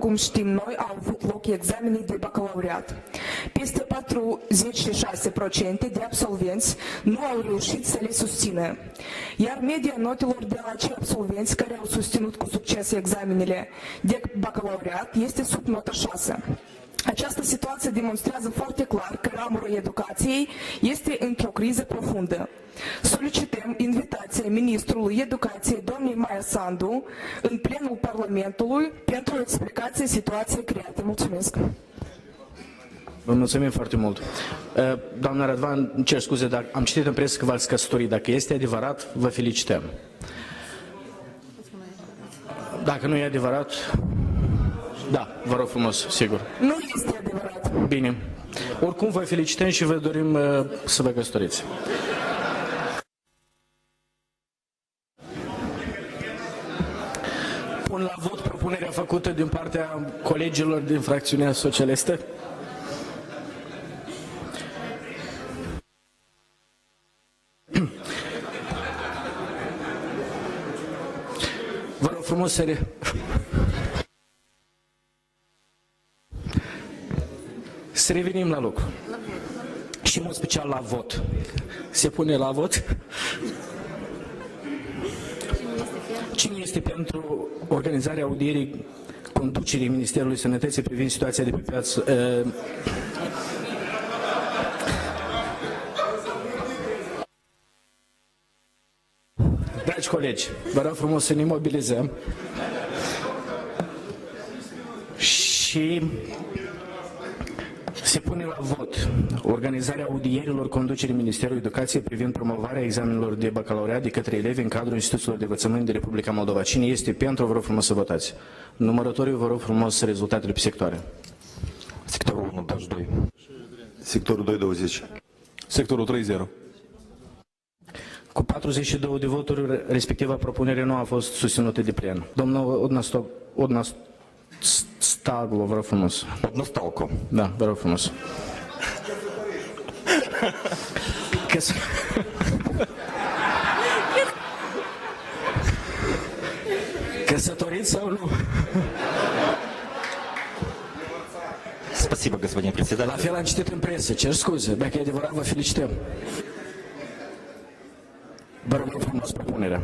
cum știm noi, au avut loc examenele de bacalaureat. Peste 46% de absolvenți nu au reușit să le susțină, iar media notelor de la acei absolvenți care au susținut cu succes examenele de bacalaureat este sub nota 6. Această situație demonstrează foarte clar că ramurul educației este într-o criză profundă. Solicităm invitația Ministrului Educației, doamnei Maia Sandu, în plenul Parlamentului pentru o explicație situației create. Mulțumesc! Vă mulțumim foarte mult. Doamna Radvan, îmi cer scuze, dar am citit în presă că v-ați căsătorit. Dacă este adevărat, vă felicităm. Dacă nu e adevărat, da, vă rog frumos, sigur. Nu este adevărat. Bine. Oricum vă felicităm și vă dorim să vă căsătoriți. Pun la vot propunerea făcută din partea colegilor din fracțiunea socialistă. Vă rog frumos să revenim la lucru. Și în mod special la vot. Se pune la vot. Cine este pentru organizarea audierii conducerii Ministerului Sănătății privind situația de pe piață? Dragi colegi, vă rog frumos să ne mobilizăm și se pune la vot organizarea audierilor conducerii Ministerului Educației privind promovarea examenelor de bacalaureat de către elevi în cadrul instituțiilor de învățământ de Republica Moldova. Cine este pentru, vă rog frumos să votați. Numărătoriu, vă rog frumos rezultatele pe sectoare. Sectorul 1, 22. Sectorul 2, 20. Sectorul 3-0. Cu 42 de voturi, respectiva propunere nu a fost susținută de plen. Domnul Odnăstaglu, vă rog frumos. Odnăstalco. Da, vă rog frumos. Căsătoriți sau nu? Спасибо, господин председатель. La fel am citit în presă, cer scuze. Dacă e adevărat, vă felicităm. Vă rog frumos propunerea.